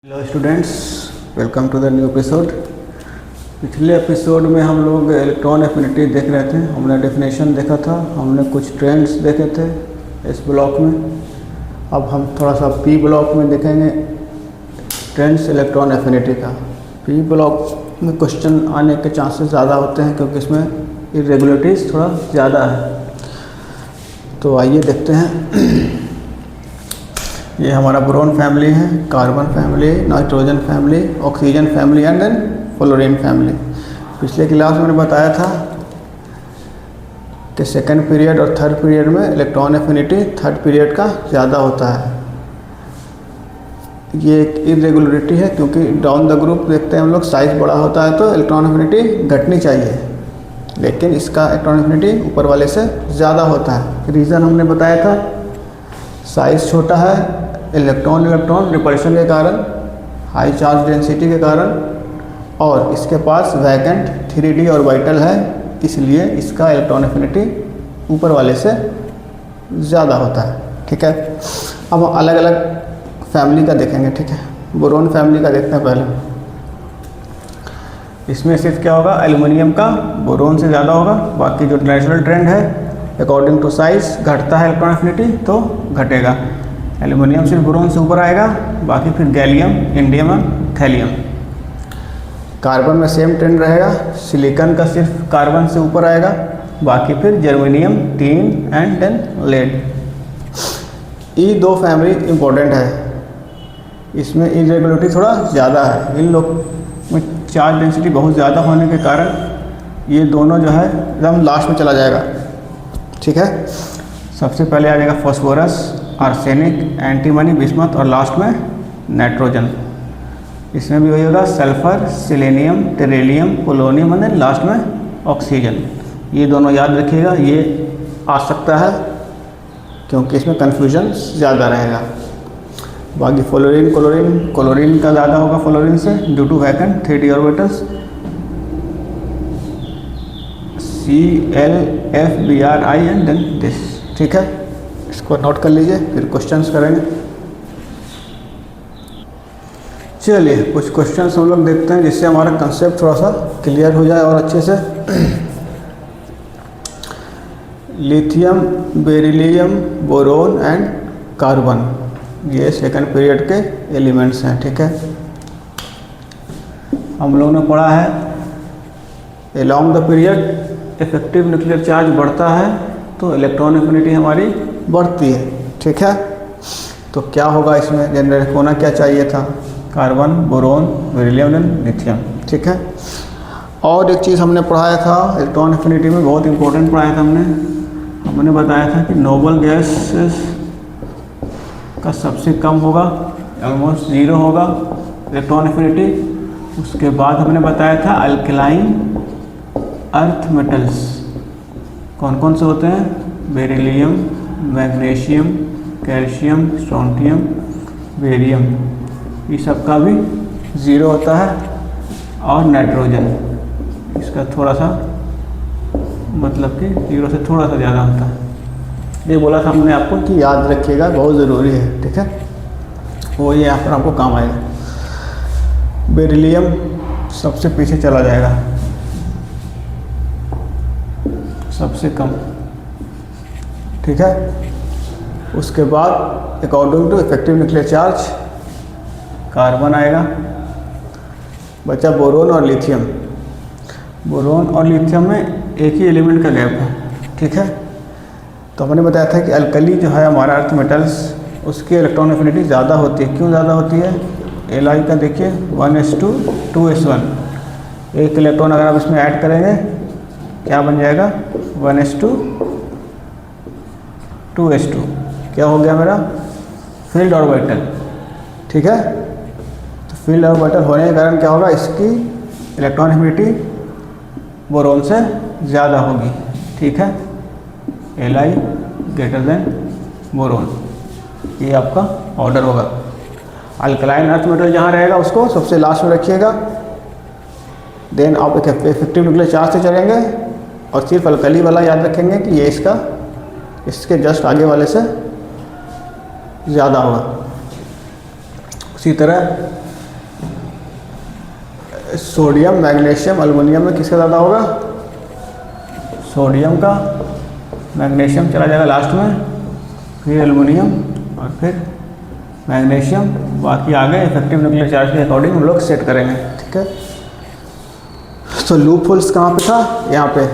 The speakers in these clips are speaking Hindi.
Hello students, welcome to the new episode. पिछले एपिसोड में हम लोग इलेक्ट्रॉन एफिनिटी देख रहे थे। हमने डेफिनेशन देखा था, हमने कुछ ट्रेंड्स देखे थे इस ब्लॉक में। अब हम थोड़ा सा पी ब्लॉक में देखेंगे ट्रेंड्स इलेक्ट्रॉन एफिनिटी का। पी ब्लॉक में क्वेश्चन आने के चांसेस ज़्यादा होते हैं क्योंकि इसमें इरेगुलरिटीज़ थोड़ा ज़्यादा है। तो आइए देखते हैं। ये हमारा बोरोन फैमिली है, carbon family, nitrogen family, oxygen family and then fluorine family. पिछले क्लास में मैंने बताया था कि सेकेंड पीरियड और थर्ड पीरियड में इलेक्ट्रॉन एफिनिटी थर्ड पीरियड का ज़्यादा होता है। ये एक इरेगुलरिटी है क्योंकि डाउन द ग्रुप देखते हैं हम लोग, साइज बड़ा होता है तो इलेक्ट्रॉन एफिनिटी घटनी चाहिए, लेकिन इसका इलेक्ट्रॉन एफिनिटी ऊपर वाले से ज़्यादा होता है। रीज़न हमने बताया था, साइज छोटा है, इलेक्ट्रॉन रिपल्शन के कारण, हाई चार्ज डेंसिटी के कारण, और इसके पास वैकेंट 3d ऑर्बिटल है, इसलिए इसका इलेक्ट्रॉन एफिनिटी ऊपर वाले से ज़्यादा होता है। ठीक है, अब अलग अलग फैमिली का देखेंगे। ठीक है, बोरोन फैमिली का देखते हैं पहले। इसमें सिर्फ क्या होगा, एल्युमिनियम का बोरोन से ज़्यादा होगा। बाकी जो नेचुरल ट्रेंड है अकॉर्डिंग टू साइज घटता है इलेक्ट्रॉन एफिनिटी तो घटेगा। एल्युमिनियम सिर्फ बोरोन से ऊपर आएगा, बाकी फिर गैलियम, इंडियम और थैलियम। कार्बन में सेम ट्रेंड रहेगा, सिलिकॉन का सिर्फ कार्बन से ऊपर आएगा, बाकी फिर germanium, tin and then lead. ये दो फैमिली इम्पोर्टेंट है, इसमें इरेगुलरिटी थोड़ा ज़्यादा है। इन लोग में चार्ज डेंसिटी बहुत ज़्यादा होने के कारण ये दोनों जो है एकदम लास्ट में चला जाएगा। ठीक है, सबसे पहले आ जाएगा फॉस्फोरस, आर्सेनिक, एंटीमनी, बिस्मथ और लास्ट में नाइट्रोजन। इसमें भी वही होगा, सल्फर, सिलेनियम, टेरेलियम, पोलोनियम और लास्ट में ऑक्सीजन। ये दोनों याद रखिएगा, ये आ सकता है क्योंकि इसमें कन्फ्यूजन ज़्यादा रहेगा। बाकी फ्लोरीन, क्लोरीन का ज़्यादा होगा फ्लोरीन से due to vacant 3d orbitals, ClFbRi and then this. ठीक है, इसको नोट कर लीजिए, फिर क्वेश्चंस करेंगे। चलिए कुछ क्वेश्चंस हम लोग देखते हैं जिससे हमारा कंसेप्ट थोड़ा सा क्लियर हो जाए और अच्छे से। Lithium, beryllium, boron and carbon, ये सेकंड पीरियड के एलिमेंट्स हैं। ठीक है, हम लोगों ने पढ़ा है along the period effective nuclear charge बढ़ता है तो इलेक्ट्रॉन एफिनिटी हमारी बढ़ती है। ठीक है, तो क्या होगा, इसमें जनरेट होना क्या चाहिए था, carbon, boron, beryllium and lithium. ठीक है, और एक चीज़ हमने पढ़ाया था इलेक्ट्रॉन एफिनिटी में, बहुत इंपॉर्टेंट पढ़ाया था हमने बताया था कि नोबल गैसेस का सबसे कम होगा, ऑलमोस्ट 0 होगा इलेक्ट्रॉन एफिनिटी। उसके बाद हमने बताया था अल्कलाइन अर्थ मेटल्स कौन कौन से होते हैं, beryllium, magnesium, calcium, strontium, barium, ये सब का भी 0 होता है। और नाइट्रोजन, इसका थोड़ा सा मतलब कि 0 से थोड़ा सा ज़्यादा होता है। ये बोला था हमने आपको कि याद रखिएगा, बहुत ज़रूरी है। ठीक है, वो ये यहाँ पर आपको काम आएगा। बेरिलियम सबसे पीछे चला जाएगा, सबसे कम। ठीक है, उसके बाद according to effective nuclear charge carbon आएगा, बचा बोरोन और लिथियम। बोरोन और लिथियम में एक ही एलिमेंट का गैप है। ठीक है, तो हमने बताया था कि अल्कली जो है हमारा अर्थ मेटल्स, उसकी इलेक्ट्रॉन एफिनिटी ज़्यादा होती है। क्यों ज़्यादा होती है, Li का देखिए 1s2 2s1, एक इलेक्ट्रॉन अगर आप इसमें ऐड करेंगे क्या बन जाएगा, 1s2 2s2, क्या हो गया मेरा, फील्ड ऑर्बिटल। ठीक है, तो फील्ड ऑर्बिटल होने के कारण क्या होगा, इसकी इलेक्ट्रॉन एफिनिटी बोरोन से ज़्यादा होगी। ठीक है, Li ग्रेटर देन बोरोन, ये आपका ऑर्डर होगा। अल्कलाइन अर्थ मेटल जहाँ रहेगा उसको सबसे लास्ट में रखिएगा। देन आप एक इफेक्टिव न्यूक्लियर चार्ज से चलेंगे और सिर्फ अल्कली वाला याद रखेंगे कि ये इसके जस्ट आगे वाले से ज़्यादा होगा। उसी तरह सोडियम, मैग्नीशियम, एल्युमिनियम में किसका ज़्यादा होगा? सोडियम का, मैग्नीशियम चला जाएगा लास्ट में, फिर एल्युमिनियम और फिर मैग्नीशियम, बाकी आगे इफेक्टिव न्यूक्लियर चार्ज के अकॉर्डिंग हम लोग सेट करेंगे। ठीक है, तो लूप होल्स कहाँ पे था? यहाँ पे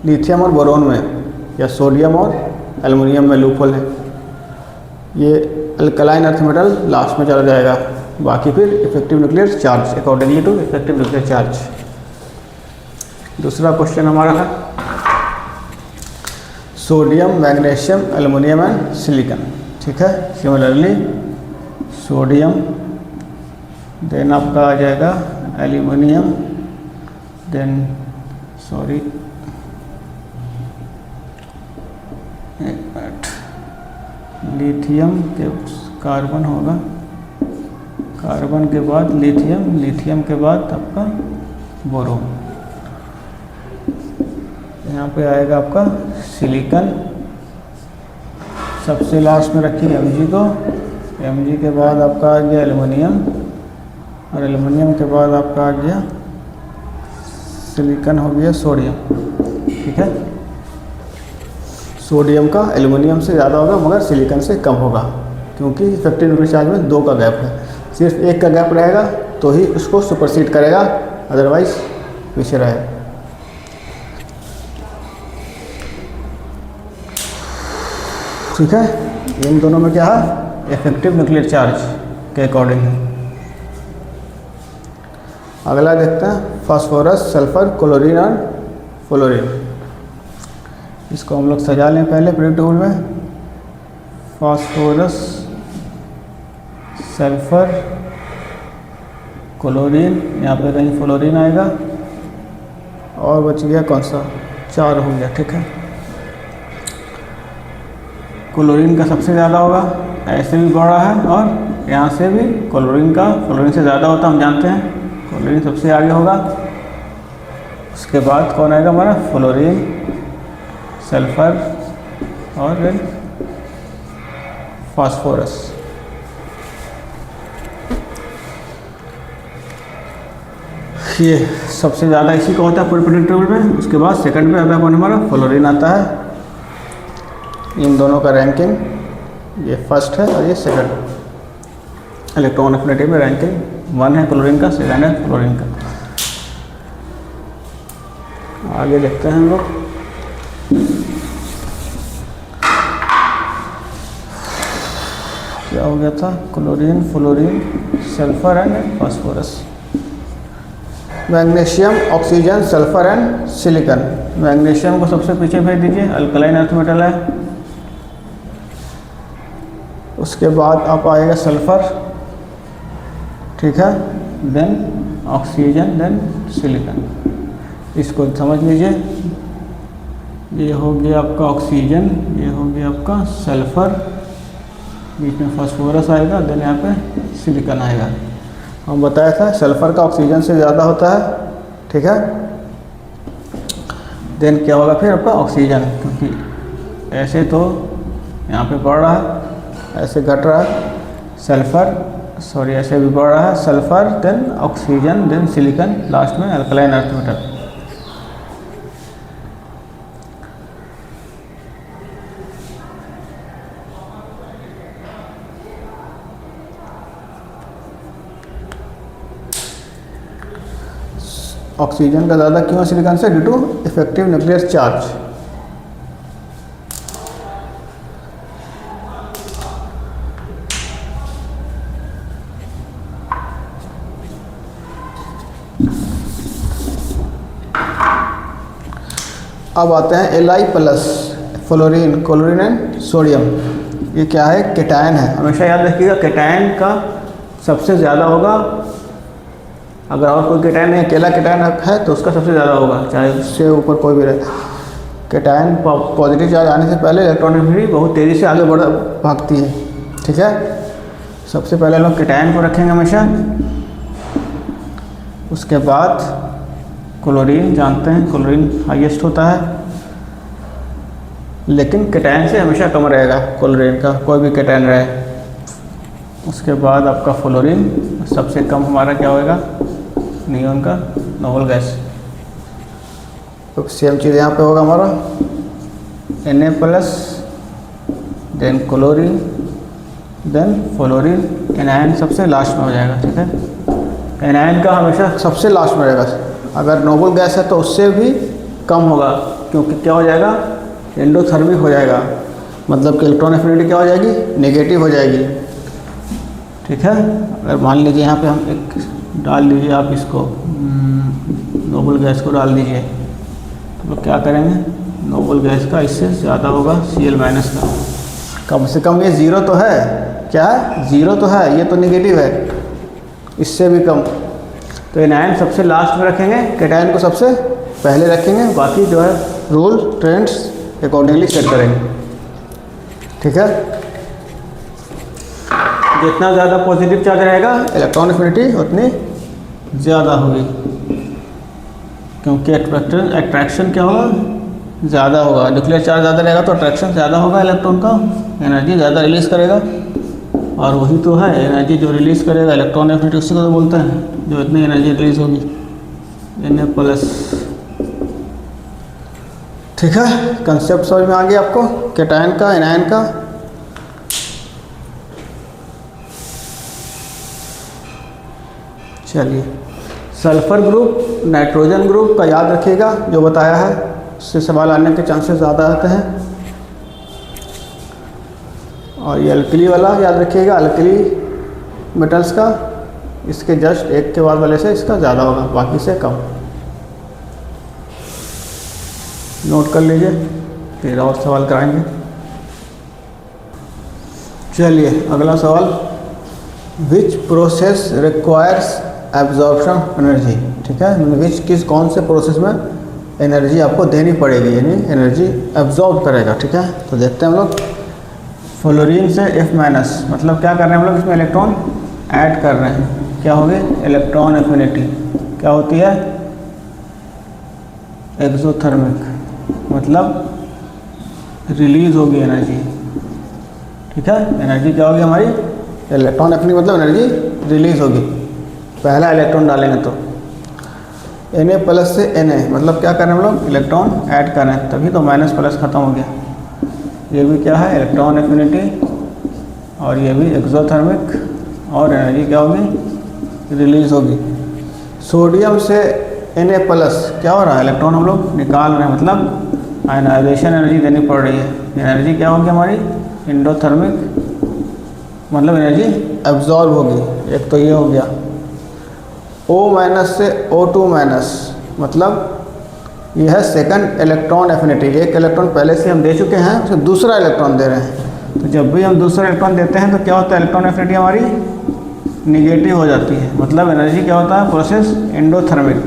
लिथियम और बोरोन में, या सोडियम और एल्युमिनियम में लूप होल है। ये अल्कलाइन अर्थ मेटल लास्ट में चला जाएगा, बाकी फिर effective nuclear charge accordingly to effective nuclear charge. दूसरा क्वेश्चन हमारा है sodium, magnesium, aluminium and silicon. ठीक है, सिमिलरली सोडियम, देन आपका आ जाएगा एल्युमिनियम, देन सॉरी एक मिनट, लिथियम के कार्बन होगा, कार्बन के बाद लिथियम, लिथियम के बाद आपका बोरोन, यहाँ पे आएगा आपका सिलिकॉन, सबसे लास्ट में रखिए Mg को, Mg के बाद आपका आ गया एल्युमिनियम, और एल्युमिनियम के बाद आपका आ गया सिलिकॉन, हो गया सोडियम। ठीक है, सोडियम का एल्युमिनियम से ज़्यादा होगा मगर सिलिकॉन से कम होगा, क्योंकि इफेक्टिव न्यूक्लियर चार्ज में 2 का गैप है, सिर्फ 1 का गैप रहेगा तो ही उसको सुपरसीड करेगा, अदरवाइज पीछे रहेगा। ठीक है, इन दोनों में क्या है? इफेक्टिव न्यूक्लियर चार्ज के अकॉर्डिंग है। अगला देखते हैं फास्फोरस, सल्फर, क्लोरीन और फ्लोरीन। इसको हम लोग सजा लें पहले पीरियड टेबल में। फास्फोरस, सल्फर, क्लोरीन, यहाँ पे कहीं फ्लोरीन आएगा, और बच गया कौन सा? 4 हो गया। ठीक है, क्लोरीन का सबसे ज़्यादा होगा, ऐसे भी बढ़ रहा है, और यहाँ से भी क्लोरीन का फ्लोरीन से ज़्यादा होता है, हम जानते हैं क्लोरीन सबसे आगे होगा। उसके बाद कौन आएगा हमारा? फ्लोरीन, सल्फर और फास्फोरस। ये सबसे ज़्यादा इसी का होता है पूरे पीरियड टेबल में। उसके बाद सेकंड पे आता है कौन? हमारा फ्लोरीन आता है। इन दोनों का रैंकिंग, ये फर्स्ट है और ये सेकंड। इलेक्ट्रॉन एफिनिटी में रैंकिंग 1 है क्लोरीन का, सेकंड है फ्लोरीन का। आगे देखते हैं हम लोग। क्या हो गया था? Chlorine, fluorine, sulphur and phosphorus. Magnesium, oxygen, sulphur and silicon. Magnesium को सबसे पीछे भेज दीजिए, अल्कलाइन अर्थ मेटल है। उसके बाद आप आएगा सल्फर, ठीक है, देन ऑक्सीजन, देन सिलिकॉन। इसको समझ लीजिए, ये हो गया आपका ऑक्सीजन, ये हो गया आपका सल्फर, बीच में फास्फोरस आएगा, देन यहाँ पे सिलिकॉन आएगा। हम बताया था सल्फर का ऑक्सीजन से ज़्यादा होता है, ठीक है। देन क्या होगा फिर आपका ऑक्सीजन, क्योंकि ऐसे तो यहाँ पे बढ़ रहा है, ऐसे घट रहा है। सल्फर, सॉरी, ऐसे भी बढ़ रहा है, sulphur, then oxygen, then silicon, last में अल्कलाइन अर्थ मेटल। ऑक्सीजन का ज़्यादा क्यों है सिलिकॉन से? Due to effective nuclear charge. अब आते हैं Li+, fluorine, chlorine and sodium. ये क्या है? केटायन है। हमेशा याद रखिएगा केटायन का सबसे ज़्यादा होगा। अगर और कोई केटायन नहीं, अकेला केटायन है तो उसका सबसे ज़्यादा होगा, चाहे उससे ऊपर कोई भी रहे। केटायन पॉजिटिव चार्ज आने से पहले इलेक्ट्रॉन एफिनिटी बहुत तेज़ी से आगे भागती है, ठीक है। सबसे पहले लोग केटायन को रखेंगे हमेशा। उसके बाद क्लोरीन, जानते हैं क्लोरीन हाईएस्ट होता है, लेकिन केटायन से हमेशा कम रहेगा क्लोरीन का, कोई भी केटायन रहे। उसके बाद आपका फ्लोरीन, सबसे कम हमारा क्या होएगा? नियॉन का नोबल गैस। तो सेम चीज़ यहाँ पे होगा हमारा Na plus, then chlorine, then fluorine. Anion सबसे लास्ट में हो जाएगा, ठीक है। एनायन का हमेशा सबसे लास्ट में रहेगा। अगर नोबल गैस है तो उससे भी कम होगा, क्योंकि क्या हो जाएगा, एंडोथर्मिक हो जाएगा, मतलब कि इलेक्ट्रॉन एफिनिटी क्या हो जाएगी, नेगेटिव हो जाएगी, ठीक है। अगर मान लीजिए यहाँ पे हम एक डाल दीजिए, आप इसको नोबल गैस को डाल दीजिए, तो क्या करेंगे, नोबल गैस का इससे ज़्यादा होगा Cl- का। कम से कम ये ज़ीरो तो है, क्या है, ज़ीरो तो है, ये तो नेगेटिव है, इससे भी कम। तो एनायन सबसे लास्ट में रखेंगे, कैटायन को सबसे पहले रखेंगे, बाकी जो है रूल ट्रेंड्स अकॉर्डिंगली सेट करेंगे, ठीक है। जितना ज़्यादा पॉजिटिव चार्ज रहेगा इलेक्ट्रॉन एफिनिटी उतनी ज़्यादा होगी, क्योंकि अट्रैक्शन क्या होगा, ज़्यादा होगा। न्यूक्लियर चार्ज ज़्यादा रहेगा तो अट्रैक्शन ज़्यादा होगा, इलेक्ट्रॉन का एनर्जी ज़्यादा रिलीज़ करेगा, और वही तो है एनर्जी जो रिलीज़ करेगा इलेक्ट्रॉन एफिनिटी, उसी को तो बोलते हैं, जो इतनी एनर्जी रिलीज़ होगी Na प्लस, ठीक है। कंसेप्ट समझ में आ गया आपको कैटायन का, एनायन का। चलिए, सल्फर ग्रुप, नाइट्रोजन ग्रुप का याद रखिएगा, जो बताया है उससे सवाल आने के चांसेस ज़्यादा आते हैं। और ये अल्कली वाला याद रखिएगा, अल्कली मेटल्स का, इसके जस्ट एक के बाद वाले से इसका ज़्यादा होगा, बाकी से कम। नोट कर लीजिए, फिर और सवाल कराएंगे। चलिए अगला सवाल, which process requires absorption energy, ठीक है। विच कौन से प्रोसेस में एनर्जी आपको देनी पड़ेगी, यानी एनर्जी एब्जॉर्ब करेगा, ठीक है। तो देखते हैं हम लोग, फ्लोरीन से F-, मतलब क्या कर रहे हैं हम लोग, इसमें इलेक्ट्रॉन ऐड कर रहे हैं, क्या होगी, इलेक्ट्रॉन एफिनिटी क्या होती है, एक्सोथर्मिक, मतलब रिलीज होगी एनर्जी, ठीक है। एनर्जी क्या होगी हमारी, इलेक्ट्रॉन एफिनिटी मतलब एनर्जी रिलीज होगी, पहला इलेक्ट्रॉन डालेंगे तो। Na प्लस से Na, मतलब क्या कर रहे हैं हम लोग, इलेक्ट्रॉन ऐड कर रहे हैं, तभी तो माइनस प्लस खत्म हो गया। ये भी क्या है, इलेक्ट्रॉन एफिनिटी, और ये भी एक्सोथर्मिक, और एनर्जी क्या होगी, रिलीज होगी। सोडियम से Na प्लस क्या हो रहा है, इलेक्ट्रॉन हम लोग निकाल रहे हैं, मतलब आयनाइजेशन एनर्जी देनी पड़ रही है। एनर्जी क्या होगी हमारी, एंडोथर्मिक, मतलब एनर्जी एब्जॉर्ब होगी। एक तो ये हो गया। O- से O2-, मतलब ये है सेकंड इलेक्ट्रॉन एफिनिटी। एक इलेक्ट्रॉन पहले से हम दे चुके हैं, उसे दूसरा इलेक्ट्रॉन दे रहे हैं। तो जब भी हम दूसरा इलेक्ट्रॉन देते हैं तो क्या होता है, इलेक्ट्रॉन एफिनिटी हमारी निगेटिव हो जाती है, मतलब एनर्जी क्या होता है, प्रोसेस एंडोथर्मिक,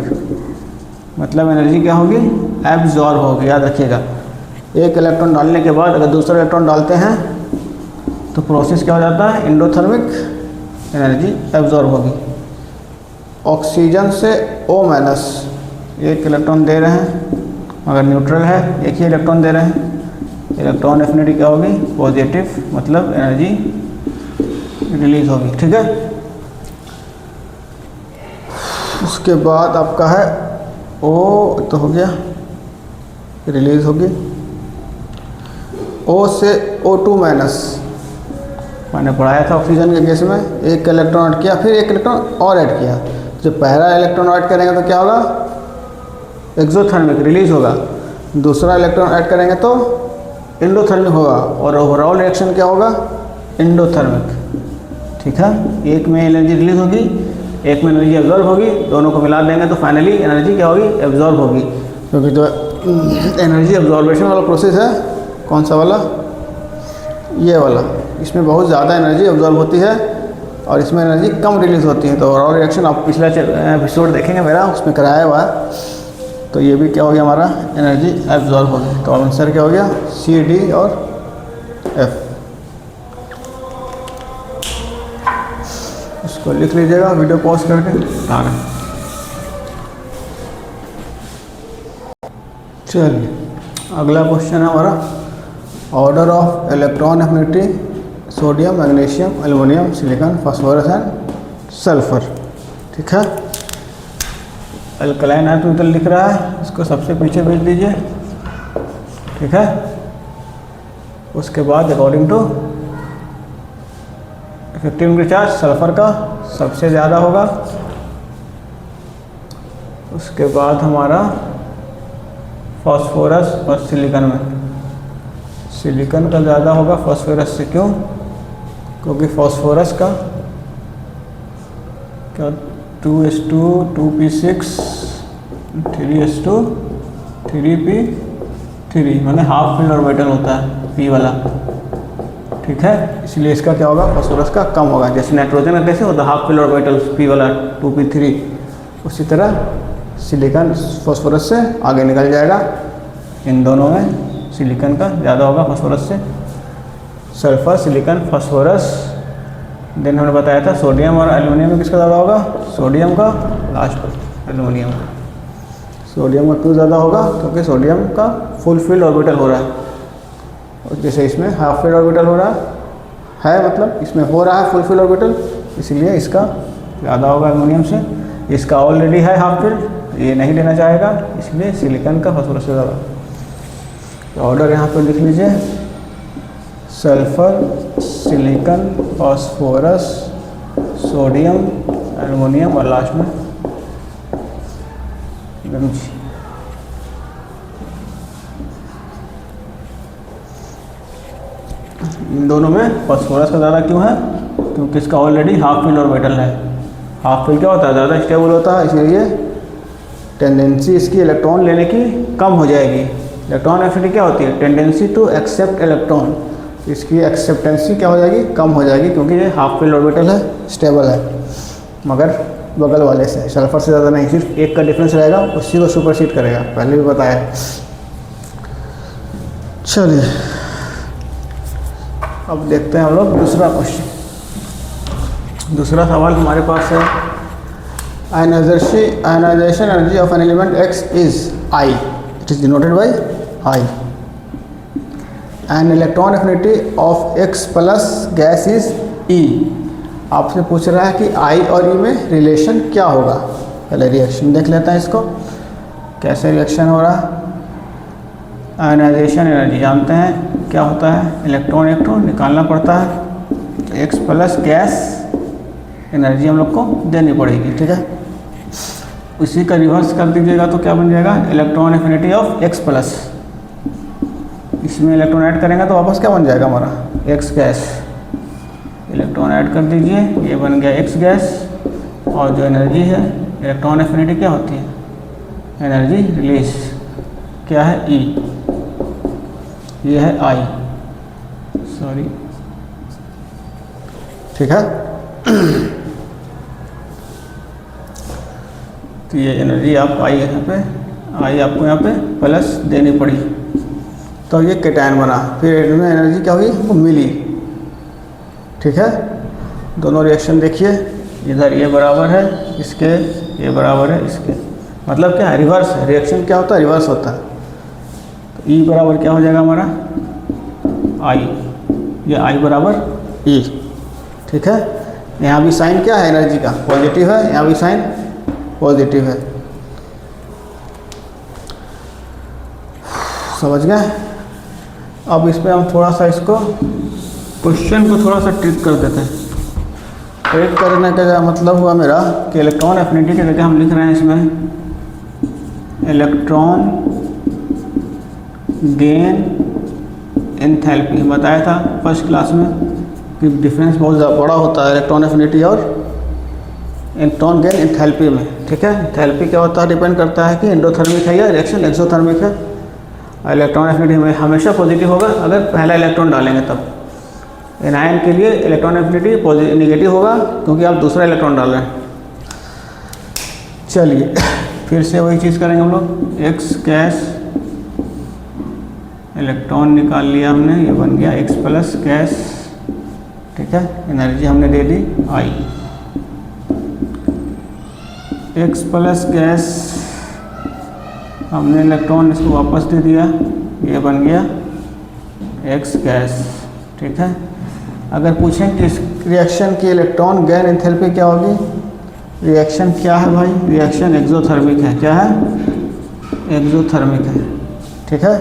मतलब एनर्जी क्या होगी, एब्जॉर्ब होगी। याद रखिएगा, एक इलेक्ट्रॉन डालने के बाद अगर दूसरा इलेक्ट्रॉन डालते हैं तो प्रोसेस क्या हो जाता है, एंडोथर्मिक, एनर्जी एब्जॉर्ब होगी। ऑक्सीजन से O-, एक इलेक्ट्रॉन दे रहे हैं, अगर न्यूट्रल है एक ही इलेक्ट्रॉन दे रहे हैं, इलेक्ट्रॉन एफिनिटी क्या होगी, पॉजिटिव, मतलब एनर्जी रिलीज होगी, ठीक है। उसके बाद आपका है O तो हो गया, रिलीज होगी। O से O2-, मैंने पढ़ाया था ऑक्सीजन के केस में, एक इलेक्ट्रॉन ऐड किया, फिर एक इलेक्ट्रॉन और ऐड किया। जब पहला इलेक्ट्रॉन ऐड करेंगे तो क्या होगा, एक्सोथर्मिक, रिलीज होगा। दूसरा इलेक्ट्रॉन ऐड करेंगे तो एंडोथर्मिक होगा, और ओवरऑल रिएक्शन क्या होगा, एंडोथर्मिक, ठीक है। एक में एनर्जी रिलीज होगी, एक में एनर्जी एब्जॉर्ब होगी, दोनों को मिला देंगे तो फाइनली एनर्जी क्या होगी, एब्जॉर्ब होगी। क्योंकि जो एनर्जी एब्जॉर्बेशन वाला प्रोसेस है, कौन सा वाला, ये वाला, इसमें बहुत ज़्यादा एनर्जी एब्जॉर्ब होती है और इसमें एनर्जी कम रिलीज होती है। तो ओवरऑल रिएक्शन आप पिछला एपिसोड देखेंगे मेरा, उसमें कराया हुआ है। तो ये भी क्या हो गया, हमारा एनर्जी एब्जॉर्ब हो गई। तो आंसर क्या हो गया, C, D और F। इसको लिख लीजिएगा वीडियो पॉज करके। चलिए अगला क्वेश्चन है हमारा, order of electron affinity sodium, magnesium, aluminium, silicon, phosphorus and sulphur, ठीक है। अल्कलाइन हाइड्रोजन लिख रहा है, इसको सबसे पीछे भेज दीजिए, ठीक है। उसके बाद according to effective nuclear charge sulphur का सबसे ज़्यादा होगा। उसके बाद हमारा फास्फोरस और सिलिकॉन में, सिलिकॉन का ज़्यादा होगा फास्फोरस से। क्यों? क्योंकि फास्फोरस का क्या 2s2 2p6 3s2 3p3 मैंने हाफ फील्ड ऑर्बिटल होता है p वाला, ठीक है। इसलिए इसका क्या होगा, फास्फोरस का कम होगा। जैसे नाइट्रोजन का कैसे होता है हाफ फील्ड ऑर्बिटल p वाला 2p3, उसी तरह सिलिकॉन फास्फोरस से आगे निकल जाएगा। इन दोनों में सिलिकॉन का ज़्यादा होगा फास्फोरस से। Sulphur, silicon, phosphorus. देन हमने बताया था सोडियम और एल्युमिनियम में किसका ज़्यादा होगा, सोडियम का, लास्ट एल्युमिनियम का। सोडियम का क्यों ज़्यादा होगा, क्योंकि सोडियम का फुल फील्ड ऑर्बिटल हो रहा है, और जैसे इसमें हाफ फील्ड ऑर्बिटल हो रहा है, मतलब इसमें हो रहा है फुल फील्ड ऑर्बिटल, इसलिए इसका ज़्यादा होगा एल्युमिनियम से। इसका ऑलरेडी है हाफ फील्ड, ये नहीं लेना चाहेगा, इसलिए सिलिकॉन का फास्फोरस से ज़्यादा। तो ऑर्डर यहाँ पर लिख लीजिए, sulphur, silicon, phosphorus, sodium, aluminium और लास्ट में गंज। इन दोनों में फास्फोरस का ज़्यादा क्यों है, क्योंकि इसका ऑलरेडी हाफ फील्ड ऑर्बिटल है। हाफ फील्ड क्या होता है, ज़्यादा स्टेबल होता है, इसलिए टेंडेंसी इसकी इलेक्ट्रॉन लेने की कम हो जाएगी। इलेक्ट्रॉन एफिनिटी क्या होती है, टेंडेंसी टू एक्सेप्ट इलेक्ट्रॉन, इसकी एक्सेप्टेंसी क्या हो जाएगी, कम हो जाएगी, क्योंकि ये हाफ फील्ड ऑर्बिटल है, स्टेबल है, मगर बगल वाले से सल्फर से ज़्यादा नहीं, सिर्फ एक का डिफरेंस रहेगा, उसी को सुपरसीड करेगा, पहले भी बताया। चलिए अब देखते हैं हम लोग दूसरा क्वेश्चन। दूसरा सवाल हमारे पास है, ionisation energy of an element X is I, it is denoted by I, and electron affinity of X plus gas is E। आपसे पूछ रहा है कि I और E में रिलेशन क्या होगा। पहले रिएक्शन देख लेते हैं, इसको कैसे रिएक्शन हो रहा है। आयनाइजेशन एनर्जी जानते हैं क्या होता है, इलेक्ट्रॉन निकालना पड़ता है, X प्लस गैस एनर्जी हम लोग को देनी पड़ेगी, ठीक है। उसी का रिवर्स कर दीजिएगा तो क्या बन जाएगा, electron affinity of X plus, इसमें इलेक्ट्रॉन ऐड करेंगे तो वापस क्या बन जाएगा हमारा, X गैस। इलेक्ट्रॉन ऐड कर दीजिए, ये बन गया X गैस, और जो एनर्जी है इलेक्ट्रॉन एफिनिटी क्या होती है, एनर्जी रिलीज क्या है, E, ये है I, सॉरी, ठीक है। तो ये एनर्जी आप I यहाँ पे, I आपको यहाँ पे प्लस देनी पड़ी, तो ये कैटायन बना, फिर इनमें एनर्जी क्या हुई, वो मिली, ठीक है। दोनों रिएक्शन देखिए, इधर ये बराबर है इसके, ये बराबर है इसके, मतलब क्या है, रिवर्स है। रिएक्शन क्या होता है, रिवर्स होता है। तो E बराबर क्या हो जाएगा हमारा, I, ये I बराबर E, ठीक है। यहाँ भी साइन क्या है, एनर्जी का पॉजिटिव है, यहाँ भी साइन पॉजिटिव है, समझ गए। अब इस पर हम थोड़ा सा इसको क्वेश्चन को थोड़ा सा ट्रिक कर देते हैं। ट्रिक करने का मतलब हुआ मेरा कि इलेक्ट्रॉन एफिनिटी के जगह हम लिख रहे हैं इसमें इलेक्ट्रॉन गेन एंथैल्पी। बताया था फर्स्ट क्लास में कि डिफरेंस बहुत बड़ा होता है इलेक्ट्रॉन एफिनिटी और इलेक्ट्रॉन गेन एंथैल्पी में, ठीक है। एंथैल्पी क्या होता है, डिपेंड करता है कि एंडोथर्मिक है या रिएक्शन एक्सोथर्मिक है। इलेक्ट्रॉन एफिनिटी में हमेशा पॉजिटिव होगा अगर पहला इलेक्ट्रॉन डालेंगे तब। एनायन के लिए इलेक्ट्रॉन एफिनिटी नेगेटिव होगा क्योंकि आप दूसरा इलेक्ट्रॉन डाल रहे हैं। चलिए फिर से वही चीज़ करेंगे हम लोग, X गैस, इलेक्ट्रॉन निकाल लिया हमने, ये बन गया X प्लस गैस, ठीक है। एनर्जी हमने दे दी I, X प्लस गैस, हमने इलेक्ट्रॉन इसको वापस दे दिया, ये बन गया X गैस, ठीक है। अगर पूछें कि इस रिएक्शन की इलेक्ट्रॉन गेन एंथैल्पी क्या होगी, रिएक्शन क्या है भाई? रिएक्शन एक्सोथर्मिक है। क्या है? एक्सोथर्मिक है। ठीक है,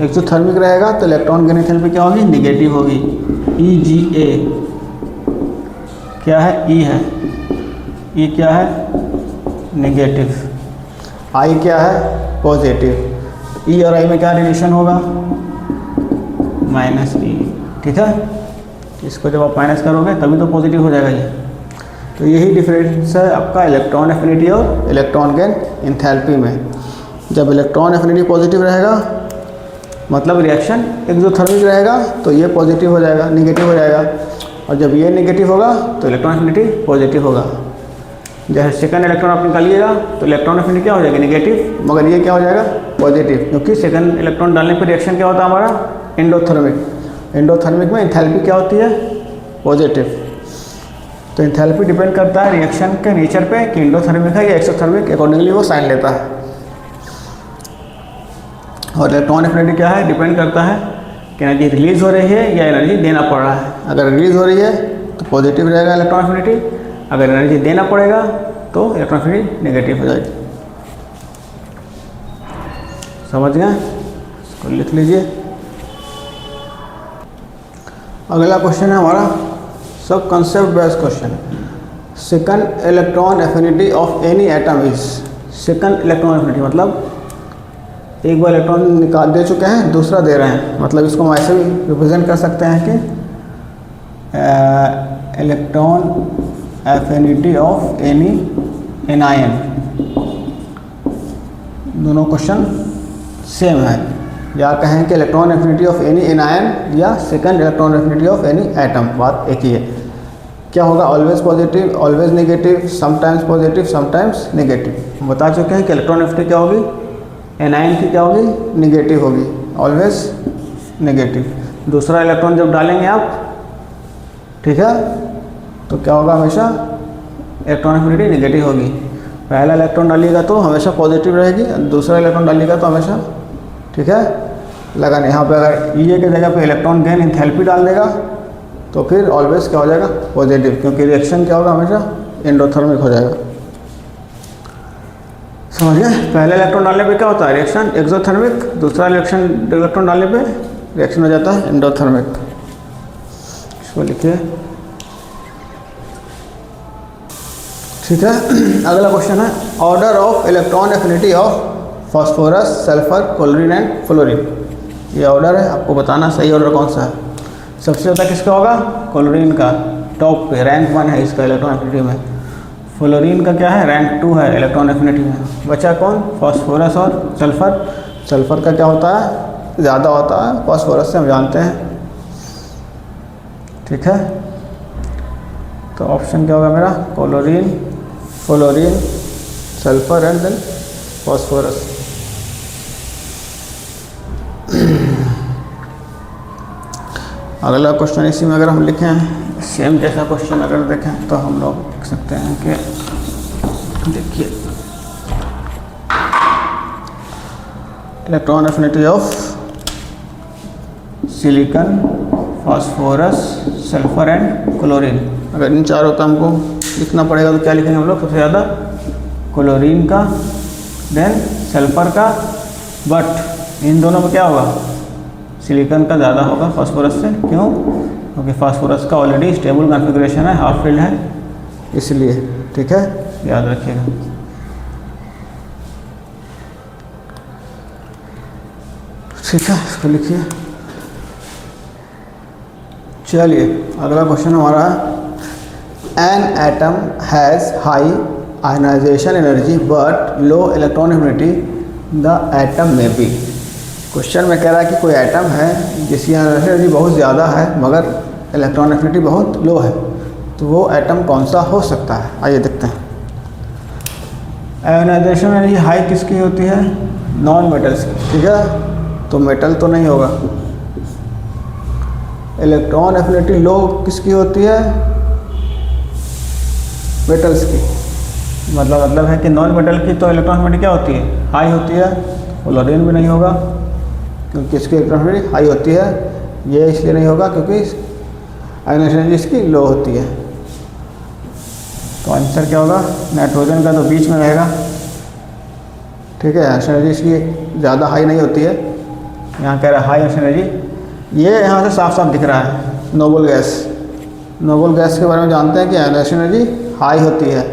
एक्सोथर्मिक रहेगा तो इलेक्ट्रॉन गेन एंथैल्पी क्या होगी? निगेटिव होगी। EGA क्या है? E है। E क्या है? निगेटिव। I क्या है? पॉजिटिव। E और I में क्या रिलेशन होगा? -E। ठीक है, इसको जब आप माइनस करोगे तभी तो पॉजिटिव हो जाएगा ये। तो यही डिफरेंस है आपका इलेक्ट्रॉन एफिनिटी और इलेक्ट्रॉन गेन एंथैल्पी में। जब इलेक्ट्रॉन एफिनिटी पॉजिटिव रहेगा मतलब रिएक्शन एक्सोथर्मिक रहेगा तो ये पॉजिटिव हो जाएगा, निगेटिव हो जाएगा। और जब ये निगेटिव होगा तो इलेक्ट्रॉन एफिनिटी पॉजिटिव होगा। जैसे सेकंड इलेक्ट्रॉन आप निकालिएगा तो इलेक्ट्रॉन एफिनिटी क्या हो जाएगी? निगेटिव, मगर ये क्या हो जाएगा? पॉजिटिव, क्योंकि सेकंड इलेक्ट्रॉन डालने पर रिएक्शन क्या होता है हमारा? एंडोथर्मिक। एंडोथर्मिक में एंथैल्पी क्या होती है? पॉजिटिव। तो एंथैल्पी डिपेंड करता है रिएक्शन के नेचर पे कि एंडोथर्मिक है या एक्सोथर्मिक, अकॉर्डिंगली वो साइन लेता है। और इलेक्ट्रॉन एफिनिटी क्या है? डिपेंड करता है कि एनर्जी रिलीज हो रही है या एनर्जी देना पड़ रहा है। अगर रिलीज हो रही है तो पॉजिटिव रहेगा इलेक्ट्रॉन एफिनिटी, अगर एनर्जी देना पड़ेगा तो इलेक्ट्रॉन एफिनिटी नेगेटिव हो जाएगी। समझ गए? इसको लिख लीजिए। अगला क्वेश्चन है हमारा सब concept based question. Second electron affinity of any atom is. Second electron affinity मतलब एक बार इलेक्ट्रॉन निकाल दे चुके हैं, दूसरा दे रहे हैं। मतलब इसको हम ऐसे भी रिप्रेजेंट कर सकते हैं कि electron affinity of any anion. दोनों क्वेश्चन सेम है। या कहें कि electron affinity of any anion या second electron affinity of any atom, बात एक ही है। क्या होगा? Always positive, always negative, sometimes positive, sometimes negative. बता चुके हैं कि इलेक्ट्रॉन एफिनिटी क्या होगी? एनायन की क्या होगी? निगेटिव होगी, ऑलवेज नेगेटिव। दूसरा इलेक्ट्रॉन जब डालेंगे आप, ठीक है, तो क्या होगा? हमेशा इलेक्ट्रॉन एफिनिटी नेगेटिव होगी। पहला इलेक्ट्रॉन डालिएगा तो हमेशा पॉजिटिव रहेगी, दूसरा इलेक्ट्रॉन डालिएगा तो हमेशा, ठीक है, लगाने। यहाँ पे अगर E के जगह पे इलेक्ट्रॉन गेन एंथैल्पी डाल देगा तो फिर ऑलवेज क्या हो जाएगा? पॉजिटिव, क्योंकि रिएक्शन क्या होगा? हमेशा एंडोथर्मिक हो जाएगा। समझिए, पहले इलेक्ट्रॉन डालने पे क्या होता है? Reaction exothermic. दूसरा इलेक्ट्रॉन डालने पे रिएक्शन हो जाता है एंडोथर्मिक। इसको लिखिए, ठीक है। अगला क्वेश्चन है order of electron affinity of phosphorus, sulphur, chlorine and fluorine. ये ऑर्डर है, आपको बताना सही ऑर्डर कौन सा है। सबसे ज़्यादा किसका होगा? क्लोरीन का, टॉप पे, रैंक 1 है इसका इलेक्ट्रॉन एफिनिटी में। फ्लोरीन का क्या है? रैंक 2 है इलेक्ट्रॉन एफिनिटी में। बचा कौन? फास्फोरस और सल्फर। सल्फर का क्या होता है? ज़्यादा होता है, फास्फोरस से हम जानते हैं, ठीक है। तो ऑप्शन क्या होगा मेरा? Chlorine, fluorine, sulphur and then phosphorus. अगला क्वेश्चन इसी में अगर हम लिखें, सेम जैसा क्वेश्चन अगर देखें तो हम लोग लिख सकते हैं कि देखिए electron affinity of silicon, phosphorus, sulphur and chlorine. अगर इन चारों का हमको लिखना पड़ेगा तो क्या लिखेंगे हम लोग? सबसे ज़्यादा क्लोरीन का, देन सल्फर का, बट इन दोनों में क्या होगा? सिलिकॉन का ज़्यादा होगा फास्फोरस से। क्यों? क्योंकि फास्फोरस का ऑलरेडी स्टेबल कॉन्फ़िगरेशन है, हाफ फील्ड है, इसलिए, ठीक है, याद रखिएगा। ठीक है, इसको लिखिए। चलिए अगला क्वेश्चन हमारा है an atom has high ionisation energy but low electron affinity, the atom में बी। क्वेश्चन में कह रहा है कि कोई एटम है जिसकी एनर्जी बहुत ज़्यादा है मगर इलेक्ट्रॉन एफिनिटी बहुत लो है, तो वो एटम कौन सा हो सकता है? आइए देखते हैं। आयनाइजेशन एनर्जी हाई किसकी होती है? नॉन मेटल्स की, ठीक है, तो मेटल तो नहीं होगा। इलेक्ट्रॉन एफिनिटी लो किसकी होती है? मेटल्स की। मतलब है कि नॉन मेटल की तो इलेक्ट्रॉन एफिनिटी क्या होती है? हाई होती है। फ्लोरीन भी नहीं होगा क्योंकि इसकी इलेक्ट्रॉन एफिनिटी हाई होती है। ये इसलिए नहीं होगा क्योंकि आयनाइजेशन एनर्जी इसकी लो होती है। तो आंसर क्या होगा, नाइट्रोजन का तो बीच में रहेगा। ठीक है, आंसर एनर्जी इसकी ज़्यादा हाई नहीं होती है, यहाँ कह रहा है हाई आंसर एनर्जी। ये यहाँ से साफ साफ दिख रहा है नोबल गैस। नोबल गैस के बारे में जानते हैं कि आयनाइजेशन एनर्जी हाई होती है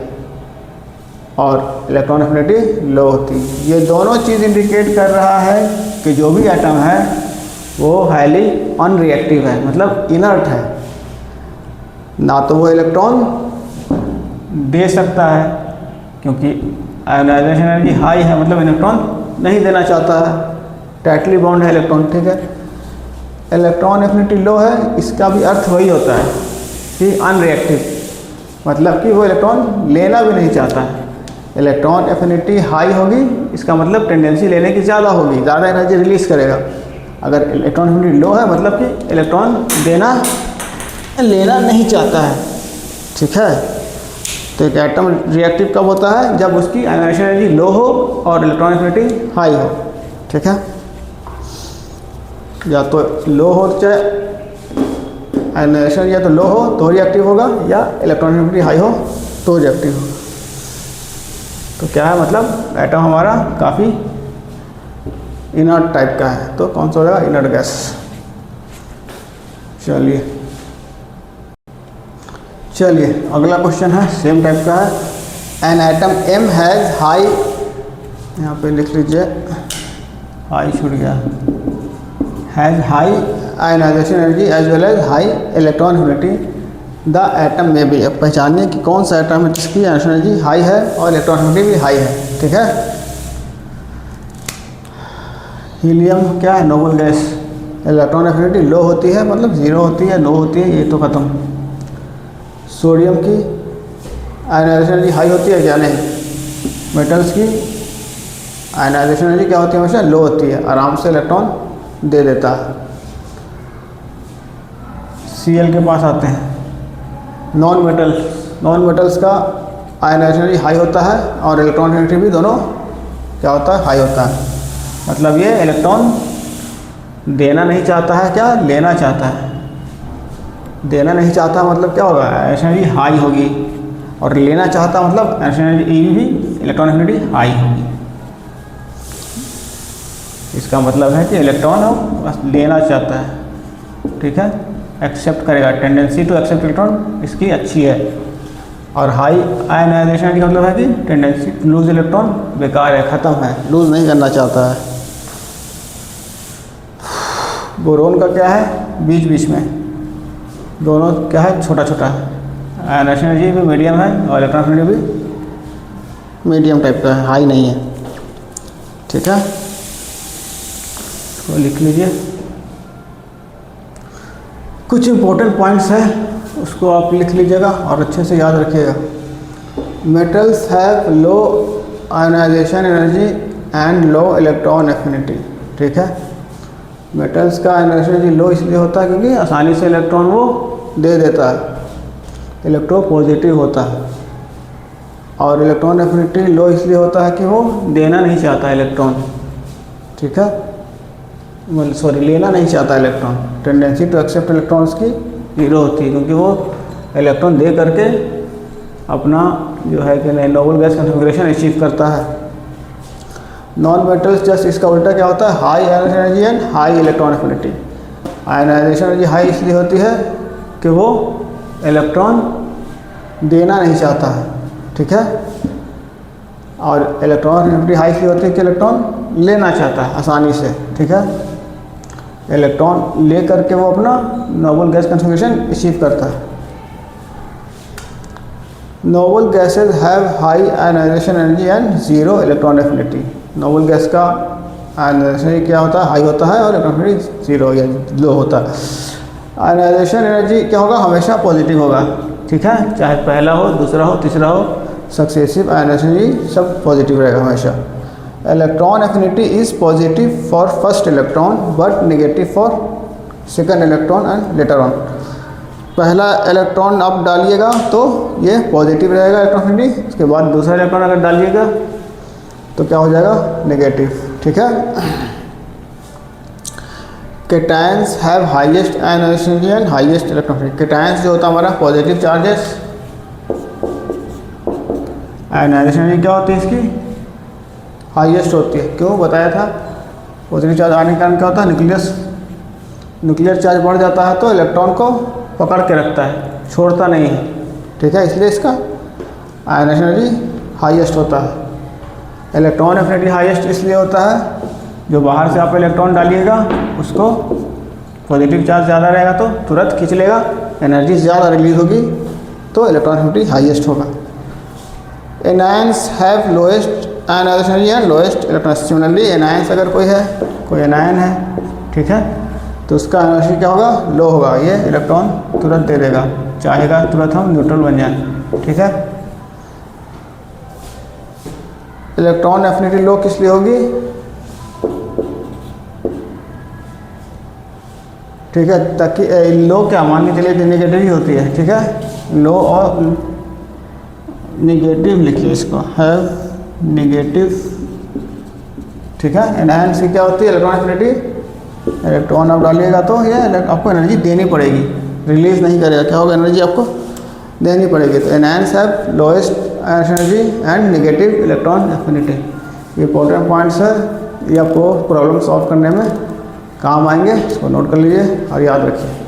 और इलेक्ट्रॉन एफिनिटी लो होती है। ये दोनों चीज़ इंडिकेट कर रहा है कि जो भी एटम है वो हाईली अनरिएक्टिव है, मतलब इनर्ट है, ना तो वो इलेक्ट्रॉन दे सकता है क्योंकि आयोनाइजेशन एनर्जी हाई है, मतलब इलेक्ट्रॉन नहीं देना चाहता है, टाइटली बॉन्ड है इलेक्ट्रॉन। ठीक है, इलेक्ट्रॉन एफिनिटी लो है, इसका भी अर्थ वही होता है कि अनरिएक्टिव, मतलब कि वो इलेक्ट्रॉन लेना भी नहीं चाहता है। इलेक्ट्रॉन एफिनिटी हाई होगी, इसका मतलब टेंडेंसी लेने की ज़्यादा होगी, ज़्यादा एनर्जी रिलीज करेगा। अगर इलेक्ट्रॉन एफिनिटी लो है, मतलब कि इलेक्ट्रॉन लेना नहीं चाहता है। ठीक है, तो एक एटम रिएक्टिव कब होता है, जब उसकी आयोनाइजेशन एनर्जी लो हो और इलेक्ट्रॉन एफिनिटी हाई हो। ठीक है, या तो लो हो, चाहे आयोनाइजेशन या तो लो हो तो रिएक्टिव होगा, या इलेक्ट्रॉन एफिनिटी हाई हो तो रिएक्टिव होगा। तो क्या है, मतलब एटम हमारा काफ़ी इनर्ट टाइप का है, तो कौन सा हो जाएगा, इनर्ट गैस। चलिए अगला क्वेश्चन है, सेम टाइप का है। An atom M has high, यहाँ पे लिख लीजिए, हाई छूट गया, has high ionisation energy as well as high electron affinity the atom में भी। अब पहचानिए कि कौन सा एटम है जिसकी आयनाइजेशन एनर्जी हाई है और इलेक्ट्रॉन एफिनिटी भी हाई है। ठीक है, हीलियम क्या है, नोबल गैस, इलेक्ट्रॉन एफिनिटी लो होती है, मतलब ज़ीरो होती है, लो होती है, ये तो ख़त्म। सोडियम की आयनाइजेशन एनर्जी हाई होती है क्या, नहीं। मेटल्स की आयनाइजेशन एनर्जी क्या होती है, हमेशा लो होती है, आराम से इलेक्ट्रॉन दे देता है। Cl के पास आते हैं, नॉन मेटल्स का आयनाइजेशन एनर्जी हाई होता है और इलेक्ट्रॉन एफिनिटी भी दोनों क्या होता है, हाई होता है। मतलब ये इलेक्ट्रॉन देना नहीं चाहता है, क्या लेना चाहता है। देना नहीं चाहता मतलब क्या होगा, आयनाइजेशन एनर्जी हाई होगी, और लेना चाहता मतलब आयनाइजेशन एनर्जी भी इलेक्ट्रॉन एफिनिटी हाई होगी। इसका मतलब है कि इलेक्ट्रॉन हो बस लेना चाहता है। ठीक है, एक्सेप्ट करेगा, टेंडेंसी टू एक्सेप्ट इलेक्ट्रॉन इसकी अच्छी है। और हाई आयनाइजेशन का मतलब है कि टेंडेंसी टू लूज इलेक्ट्रॉन बेकार है, ख़त्म है, लूज नहीं करना चाहता है। बोरोन का क्या है, बीच बीच में, दोनों क्या है, छोटा छोटा है, आयनाइजेशन एनर्जी भी मीडियम है और इलेक्ट्रॉन एफिनिटी भी मीडियम टाइप का है, हाई नहीं है। ठीक है, तो लिख लीजिए, कुछ इंपॉर्टेंट पॉइंट्स हैं उसको आप लिख लीजिएगा और अच्छे से याद रखिएगा। Metals have low ionisation energy and low electron affinity. ठीक है, मेटल्स का आयनाइजेशन एनर्जी लो इसलिए होता है क्योंकि आसानी से इलेक्ट्रॉन वो दे देता है, इलेक्ट्रो पॉजिटिव होता है। और इलेक्ट्रॉन एफिनिटी लो इसलिए होता है कि वो देना नहीं चाहता इलेक्ट्रॉन। ठीक है, सॉरी, लेना नहीं चाहता electron, tendency to accept electrons की ज़ीरो होती है क्योंकि वो इलेक्ट्रॉन दे करके अपना जो है कि नोबल गैस कॉन्फ़िगरेशन अचीव करता है। नॉन मेटल्स जस्ट इसका उल्टा क्या होता है, high ionisation energy and high electron affinity. Ionisation energy high इसलिए होती है कि वो इलेक्ट्रॉन देना नहीं चाहता है। ठीक है, और इलेक्ट्रॉन एफिनिटी हाई इसलिए होती है कि इलेक्ट्रॉन लेना चाहता है आसानी से। ठीक है, इलेक्ट्रॉन ले करके वो अपना नोबल गैस कॉन्फ़िगरेशन अचीव करता है। Noble gases have high ionisation energy and zero electron affinity. Noble gas का आयनाइजेशन क्या होता है, हाई होता है, और इलेक्ट्रॉन एफिनिटी ज़ीरो या लो होता है। आयनाइजेशन एनर्जी क्या होगा, हमेशा पॉजिटिव होगा। ठीक है, चाहे पहला हो, दूसरा हो, तीसरा हो, सक्सेसिव आयनाइजेशन एनर्जी सब पॉजिटिव रहेगा हमेशा। Electron affinity is positive for first electron but negative for second electron and later on. पहला इलेक्ट्रॉन आप डालिएगा तो ये पॉजिटिव रहेगा इलेक्ट्रॉन एफिनिटी, उसके बाद दूसरा इलेक्ट्रॉन अगर डालिएगा तो क्या हो जाएगा, नेगेटिव। ठीक है, cations have highest ionisation energy and highest electron affinity. Cations जो होता है हमारा पॉजिटिव चार्जेस, आयनाइजेशन एनर्जी क्या होती है इसकी, हाईएस्ट होती है। क्यों बताया था, पॉजिटिव चार्ज आने के कारण क्या होता है, न्यूक्लियर चार्ज बढ़ जाता है तो इलेक्ट्रॉन को पकड़ के रखता है, छोड़ता नहीं है, ठीक है, इसलिए इसका आयनाइजेशन एनर्जी हाईएस्ट होता है। इलेक्ट्रॉन एफिनिटी हाईएस्ट इसलिए होता है, जो बाहर से आप इलेक्ट्रॉन डालिएगा उसको पॉजिटिव चार्ज ज़्यादा रहेगा तो तुरंत खींच लेगा, एनर्जी ज़्यादा रिलीज होगी तो इलेक्ट्रॉन एफिनिटी हाईएस्ट होगा। Anions have lowest ionisation energy and lowest electron. Similarly anions अगर कोई है, कोई एनायन है, ठीक है, तो उसका एनर्जी क्या होगा, लो होगा, ये इलेक्ट्रॉन तुरंत दे देगा, चाहेगा तुरंत हम न्यूट्रल बन जाए, ठीक है। इलेक्ट्रॉन एफिनिटी लो किस लिए होगी, ठीक है, ताकि लो क्या मान के चलिए नेगेटिव ही होती है, ठीक है, लो और नेगेटिव लिखिए इसको, हैव नेगेटिव, ठीक है। एनहांस की क्या होती है, इलेक्ट्रॉन एफिनिटी, इलेक्ट्रॉन आप डालिएगा तो ये आपको एनर्जी देनी पड़ेगी, रिलीज नहीं करेगा, क्या होगा, एनर्जी आपको देनी पड़ेगी। तो enhance have lowest energy and negative electron affinity. ये इंपॉर्टेंट पॉइंट्स है, ये आपको प्रॉब्लम सॉल्व करने में काम आएंगे, इसको नोट कर लीजिए और याद रखिए।